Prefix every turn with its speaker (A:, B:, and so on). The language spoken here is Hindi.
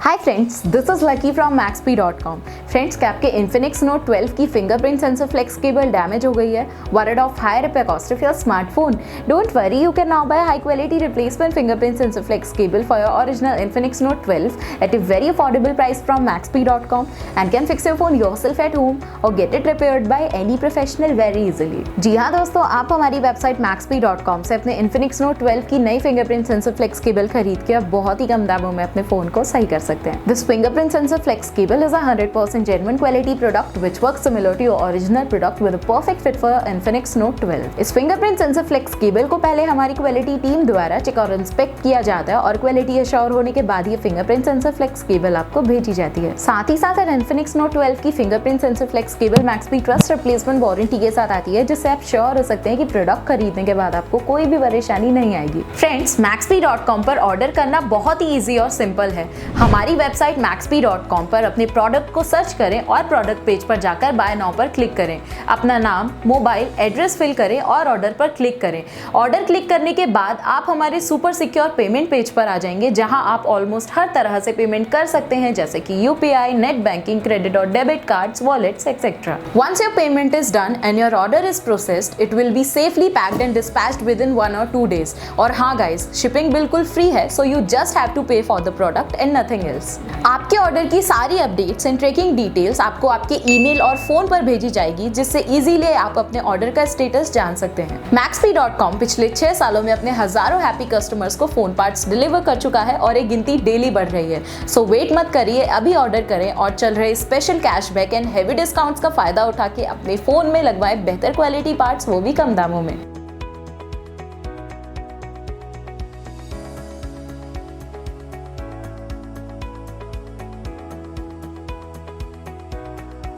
A: Hi friends, this is Lucky from maxp.com। Friends, क्या आपके Infinix Note 12 की fingerprint sensor flex cable damage हो गई है? Worried of high repair cost of your smartphone? Don't worry, you can now buy a high quality replacement fingerprint sensor flex cable for your original Infinix Note 12 at a very affordable price from maxp.com and can fix your phone yourself at home or get it repaired by any professional very easily। जी हाँ दोस्तों, आप हमारी वेबसाइट maxp.com से अपने Infinix Note 12 की नई फिंगरप्रिंट सेंसर फ्लेक्स केबल खरीद के अब बहुत ही कम दामों में अपने फोन को सही कर सकते हैं। This fingerprint sensor flex cable is a 100% genuine quality product which works similar to your original product with a perfect fit for your Infinix Note 12। इस fingerprint sensor flex cable को पहले हमारी क्वालिटी टीम द्वारा चेक और इंस्पेक्ट किया जाता है और क्वालिटी एश्योर होने के बाद ये फिंगरप्रिंट सेंसर फ्लेक्स केबल आपको भेजी जाती है। साथ ही साथ Infinix Note 12 की fingerprint sensor flex cable maxp trust replacement warranty के साथ आती है, जिससे आप श्योर हो सकते हैं कि प्रोडक्ट खरीदने के बाद आपको कोई भी परेशानी नहीं आएगी। फ्रेंड्स, maxp.com पर ऑर्डर करना बहुत ही ईजी और सिंपल है। हमारी वेबसाइट maxp.com पर अपने प्रोडक्ट को सर्च करें और प्रोडक्ट पेज पर जाकर बाय नाउ पर क्लिक करें। अपना नाम, मोबाइल, एड्रेस फिल करें और ऑर्डर पर क्लिक करें। ऑर्डर क्लिक करने के बाद आप हमारे सुपर सिक्योर पेमेंट पेज पर आ जाएंगे, जहां आप ऑलमोस्ट हर तरह से पेमेंट कर सकते हैं, जैसे कि यूपीआई, नेट बैंकिंग, क्रेडिट और debit cards, wallets etcetera. Once your payment is done and your order is processed, it will be safely packed and dispatched within 1 or 2 days। और हाँ गाइस, शिपिंग बिल्कुल फ्री है, so you just have to pay for the product and nothing else. आपके ऑर्डर की सारी अपडेट्स एंड ट्रैकिंग डिटेल्स आपको आपके ईमेल और फोन पर भेजी जाएगी, जिससे इजीली आप अपने ऑर्डर का स्टेटस जान सकते हैं। maxp.com पिछले 6 सालों में अपने हजारों हैप्पी कस्टमर्स को फोन पार्ट्स डिलीवर कर चुका है और ये गिनती डेली बढ़ रही है। सो वेट मत करिए, अभी ऑर्डर करें और चल रहे special cashback and heavy discounts का फायदा उठा के अपने फोन में लगवाएं बेहतर क्वालिटी पार्ट्स, वो भी कम दामों में।